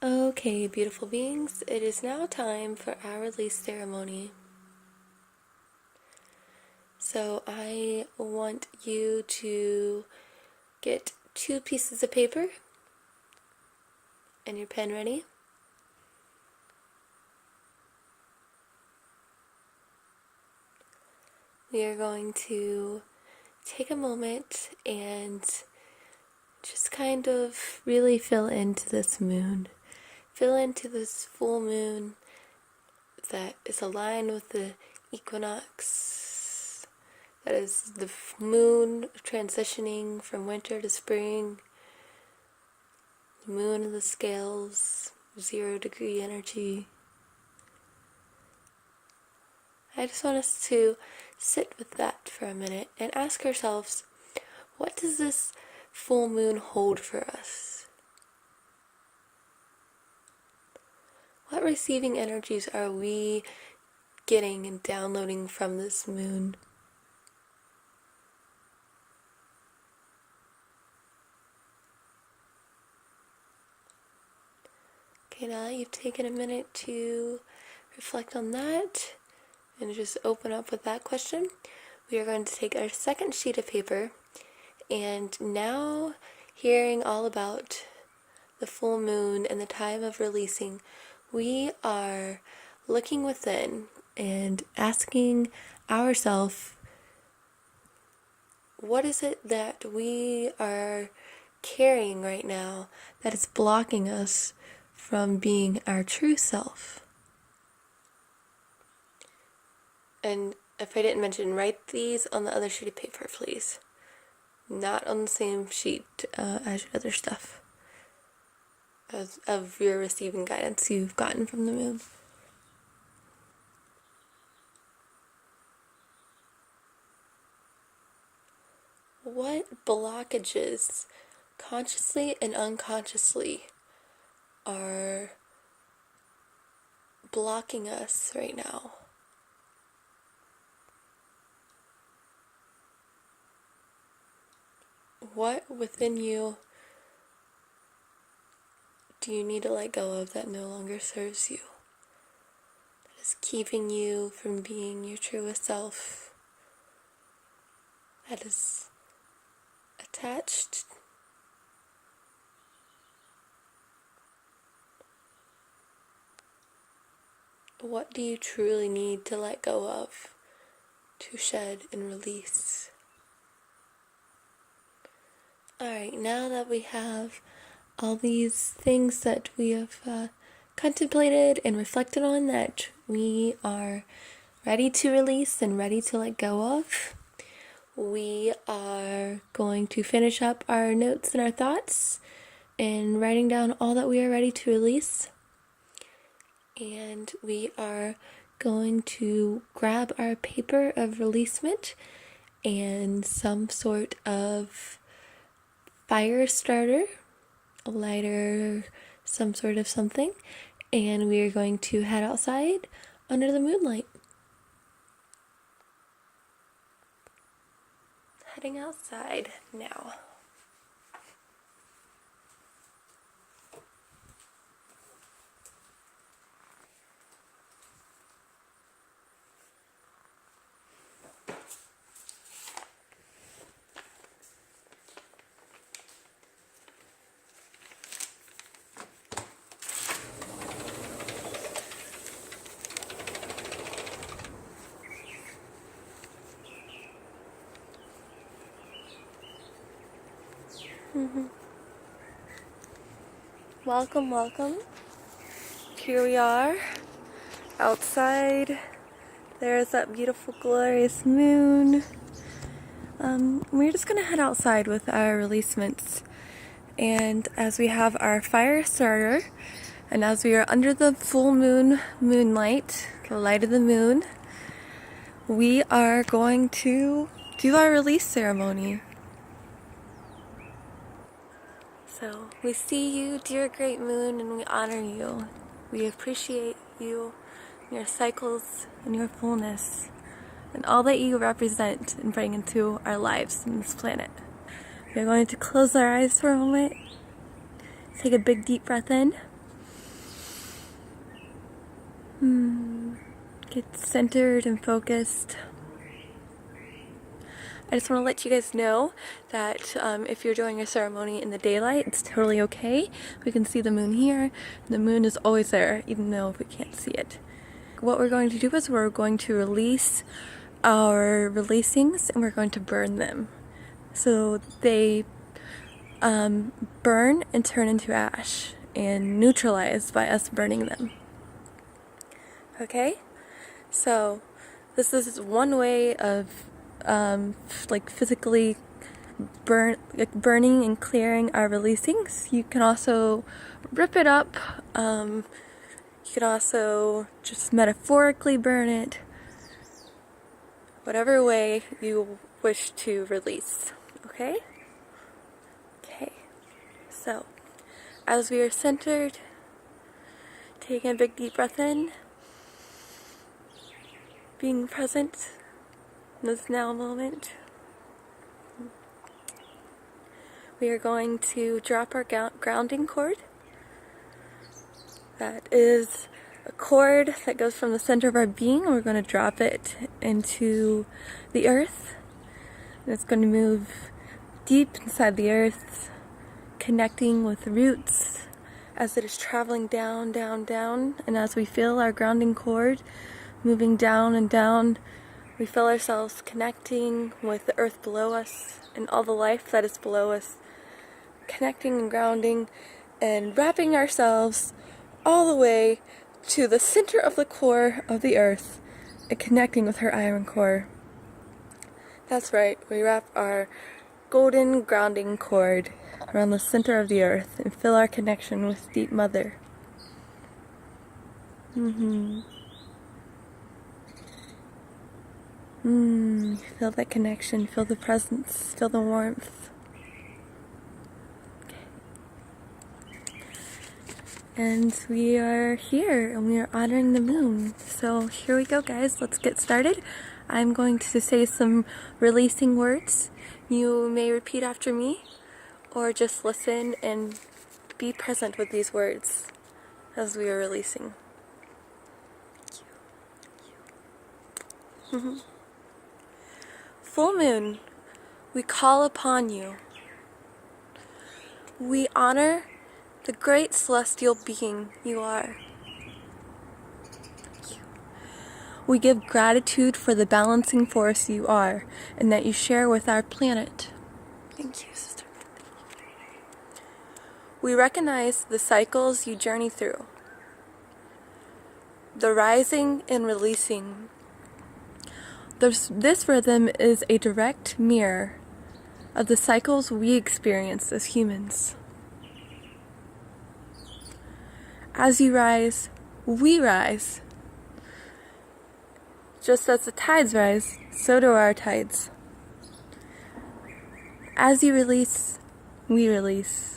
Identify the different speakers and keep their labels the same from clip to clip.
Speaker 1: Okay, beautiful beings, it is now time for our release ceremony. So I want you to get 2 pieces of paper and your pen ready. We are going to take a moment and just kind of really fill into this moon. Fill into this full moon that is aligned with the equinox. That is the moon transitioning from winter to spring. The moon of the scales, 0-degree energy. I just want us to sit with that for a minute and ask ourselves, what does this full moon hold for us? What receiving energies are we getting and downloading from this moon? Okay, now that you've taken a minute to reflect on that and just open up with that question, we are going to take our second sheet of paper, and now hearing all about the full moon and the time of releasing, we are looking within and asking ourselves, what is it that we are carrying right now that is blocking us from being our true self? And if I didn't mention, write these on the other sheet of paper, please. Not on the same sheet as your other stuff. Of your receiving guidance you've gotten from the moon. What blockages, consciously and unconsciously, are blocking us right now? What within you do you need to let go of that no longer serves you? That is keeping you from being your truest self? That is attached? What do you truly need to let go of, to shed and release? Alright, now that we have all these things that we have contemplated and reflected on, that we are ready to release and ready to let go of, we are going to finish up our notes and our thoughts and writing down all that we are ready to release. And we are going to grab our paper of releasement and some sort of fire starter, a lighter, some sort of something, and we are going to head outside under the moonlight. Heading outside now. Welcome, welcome. Here we are, outside. There's that beautiful, glorious moon. We're just gonna head outside with our releasements. And as we have our fire starter, and as we are under the full moonlight, the light of the moon, we are going to do our release ceremony. So we see you, dear great moon, and we honor you. We appreciate you, your cycles, and your fullness, and all that you represent and bring into our lives on this planet. We are going to close our eyes for a moment, take a big deep breath in, Get centered and focused. I just want to let you guys know that if you're doing a ceremony in the daylight, it's totally okay. We can see the moon here. The moon is always there, even though we can't see it. What we're going to do is we're going to release our releasings and we're going to burn them. So they burn and turn into ash and neutralize by us burning them. Okay? So this is one way of physically burning and clearing our releasings. You can also rip it up. You can also just metaphorically burn it. Whatever way you wish to release. Okay? Okay. So, as we are centered, taking a big deep breath in, being present in this now moment, we are going to drop our grounding cord. That is a cord that goes from the center of our being. We're going to drop it into the earth. And it's going to move deep inside the earth, connecting with the roots as it is traveling down, down, down. And as we feel our grounding cord moving down and down, we feel ourselves connecting with the earth below us and all the life that is below us, connecting and grounding and wrapping ourselves all the way to the center of the core of the earth and connecting with her iron core. That's right, we wrap our golden grounding cord around the center of the earth and feel our connection with Deep Mother. Feel that connection, feel the presence, feel the warmth. Okay. And we are here and we are honoring the moon. So here we go, guys, let's get started. I'm going to say some releasing words. You may repeat after me or just listen and be present with these words as we are releasing. Thank you. Full moon, we call upon you. We honor the great celestial being you are. Thank you. We give gratitude for the balancing force you are and that you share with our planet. Thank you, sister. We recognize the cycles you journey through, the rising and releasing. This rhythm is a direct mirror of the cycles we experience as humans. As you rise, we rise. Just as the tides rise, so do our tides. As you release, we release.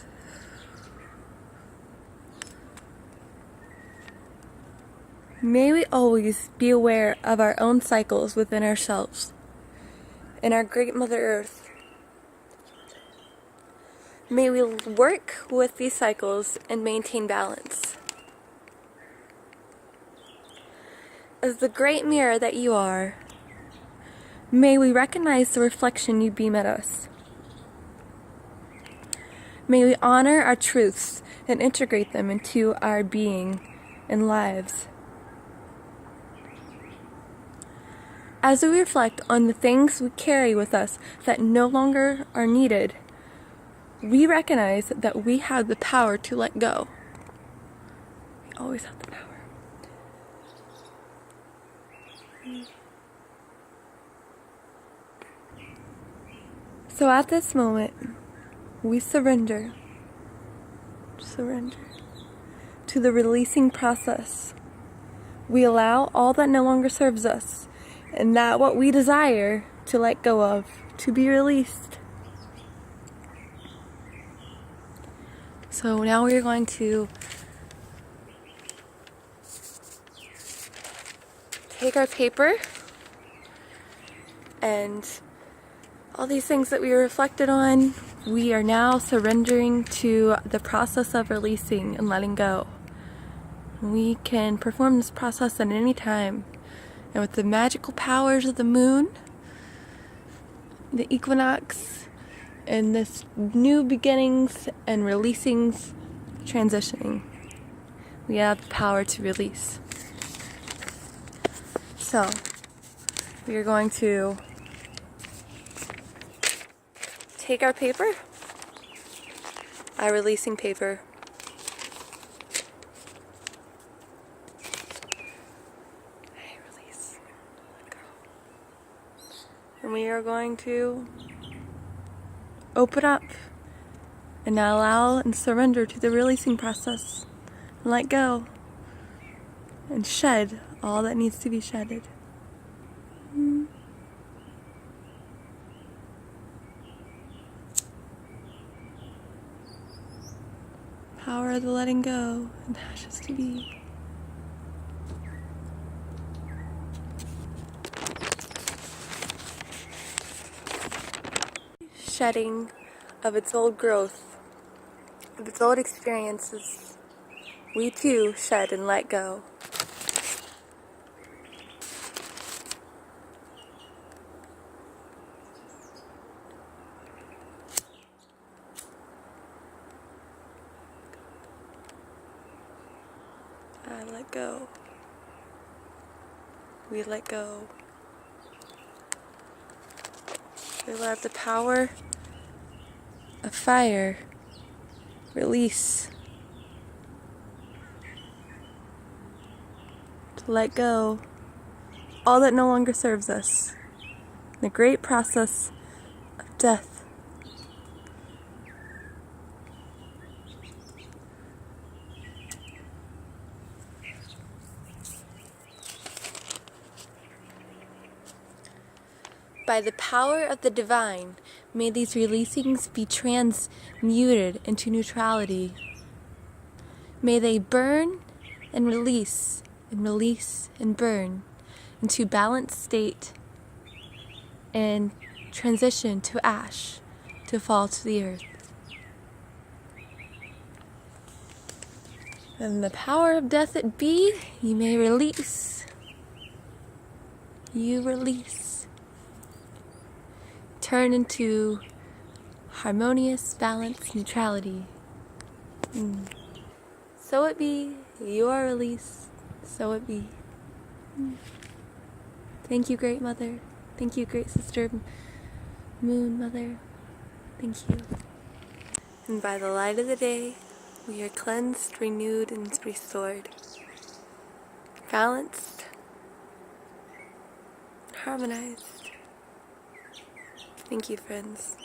Speaker 1: May we always be aware of our own cycles within ourselves, in our great Mother Earth. May we work with these cycles and maintain balance. As the great mirror that you are, may we recognize the reflection you beam at us. May we honor our truths and integrate them into our being and lives. As we reflect on the things we carry with us that no longer are needed, we recognize that we have the power to let go. We always have the power. So at this moment, we surrender to the releasing process. We allow all that no longer serves us and that what we desire to let go of to be released. So now we're going to take our paper and all these things that we reflected on, we are now surrendering to the process of releasing and letting go. We can perform this process at any time. And with the magical powers of the moon, the equinox, and this new beginnings and releasings, transitioning, we have the power to release. So, we are going to take our paper, our releasing paper, release, let go. And we are going to open up and allow and surrender to the releasing process. And let go and shed all that needs to be shedded. Power of the letting go and ashes to be. Shedding of its old growth, of its old experiences, we too shed and let go. I let go. We let go. We let the power of fire release. To let go all that no longer serves us. The great process of death. By the power of the divine, may these releasings be transmuted into neutrality. May they burn and release and burn into balanced state and transition to ash to fall to the earth. And the power of death it be, you may release. You release. Turn into harmonious, balanced neutrality. So it be, you are released, so it be. Thank you, Great Mother. Thank you, Great Sister Moon Mother. Thank you. And by the light of the day, we are cleansed, renewed, and restored. Balanced, harmonized. Thank you, friends.